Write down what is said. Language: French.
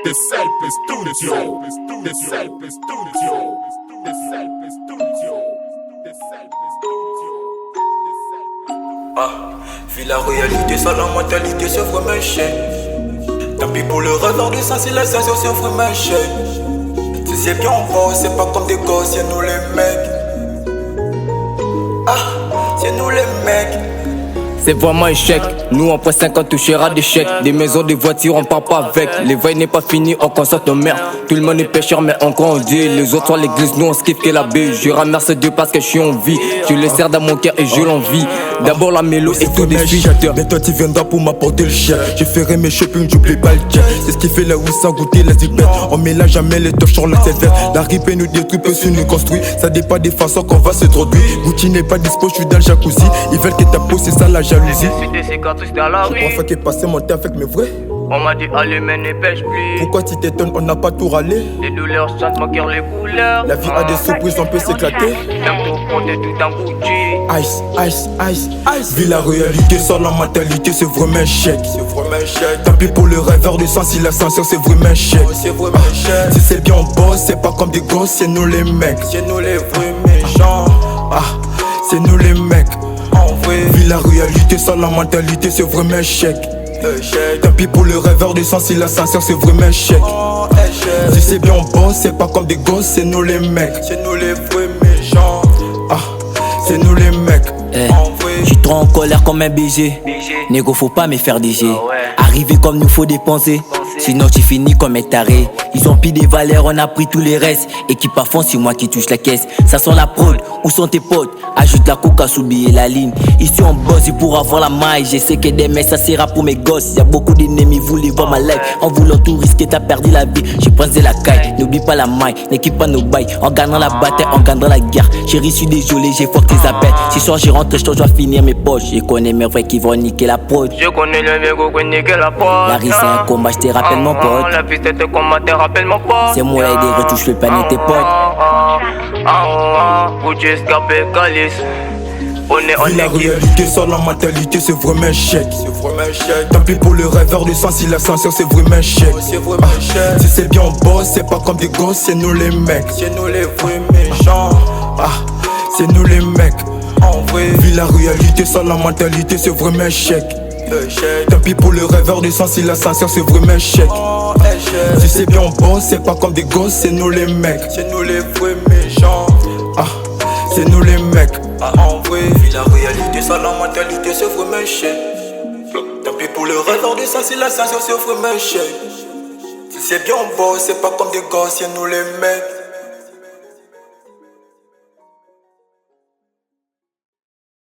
The Selfie Studio. The Selfie Studio. The Selfie Studio. The Selfie Studio. Vis la réalité sans la mentalité, c'est vraiment un chèque. Tant pis pour le revers du sens, c'est la sensation, c'est vraiment un chèque. Si c'est bien on va, c'est pas comme des gosses, c'est nous les mecs. C'est nous les mecs. C'est vraiment un chèque. Nous on prend 50 touchera des chèques. Des maisons, des voitures, on part pas avec. Les veilles n'est pas fini, on constate nos mères. Tout le monde est pêcheur mais on grandit. Les autres sont à l'église, nous on skiffe que la baie. Je remercie Dieu parce que je suis en vie. Je le sers dans mon cœur et je l'envie. D'abord la mélo et tout de suite. Mais toi tu viendras pour m'apporter le chien. Je ferai mes shopping, j'oublie pas le tien. C'est ce qui fait là où ça goûter la zipette. On mélange jamais les torches sur la sévère. La ripée nous détruit, peu sur nous construit. Ça dépend des façons qu'on va se produire. Gucci n'est pas dispo, je suis dans le jacuzzi. Ils veulent que ta peau, c'est ça la jalousie. Ces cartouches dans la rue. Je crois qu'est passé mon temps avec mes vrais. On m'a dit allez mais ne pêche plus. Pourquoi tu t'étonnes, on n'a pas tout râlé. Les douleurs chantent mon cœur les couleurs. La vie a des surprises, on peut s'éclater. J'aime tout compter tout en Gucci. Ice, ice, ice, ice. Vis la réalité sans la mentalité, c'est vraiment un chèque. C'est vraiment un chèque. Tant pis pour le rêveur de sens, si l'ascenseur c'est vraiment un chèque. C'est vraiment un chèque. Si c'est bien on bosse, c'est pas comme des gosses, c'est nous les mecs. C'est nous les vrais méchants. C'est nous les mecs. En vrai, Vis la réalité sans la mentalité, c'est vraiment un chèque. Tant pis pour le rêveur de sens, si l'ascenseur c'est vraiment un chèque. Si c'est bien on bosse, c'est pas comme des gosses, c'est nous les mecs. c'est nous les vrais méchants. C'est nous les mecs. En vrai, J'suis trop en colère comme un BG. Négo faut pas me faire DG. Arriver comme nous faut dépenser. Sinon tu finis comme un taré. Ils ont pris des valeurs, on a pris tous les restes. Équipe à fond, c'est moi qui touche la caisse. Ça sent la prod, où sont tes potes? Ajoute la coca sous billet la ligne. Ici on bosse et pour avoir la maille. Je sais que demain ça sera pour mes gosses. Y'a beaucoup d'ennemis, voulaient voir ma life. En voulant tout risquer, t'as perdu la vie. J'ai pensé la caille, n'oublie pas la maille. N'équipe pas nos bails, en gagnant la bataille, on gagnera la guerre. Chérie, suis désolé, j'ai fuck tes appels. Si soir j'y rentre, je dois finir mes poches. Je connais mes vrais qui vont niquer la prod. Je connais le mec qui niquer la porte. La rue c'est un combat, je te rappelle mon pote. La piste de combat, te rappelle mon pote. C'est moi et des retouches, le panier tes potes. Gucci escapé calice. On est en Vis la équipe. réalité sans la mentalité, c'est vraiment un chèque. c'est vraiment un chèque. Tant pis pour le rêveur de sens, si l'ascenseur c'est vraiment un chèque. C'est vraiment un chèque. Si c'est bien on bosse, c'est pas comme des gosses, c'est nous les mecs. C'est nous les vrais méchants. C'est nous les mecs. En vrai, Vis la réalité sans la mentalité, c'est vraiment un chèque. chèque. Tant pis pour le rêveur de sens, si l'ascenseur c'est vraiment un chèque. Si c'est bien on bosse, c'est pas comme des gosses, c'est nous les mecs. C'est nous les vrais méchants. C'est nous les mecs. En vrai, vis la réalité sans la mentalité, c'est vraiment un chèque. Tant pis pour le rêveur de sens, si l'ascenseur c'est vraiment un chèque. Si c'est bien on bosse, c'est pas comme des gosses, c'est nous les mecs.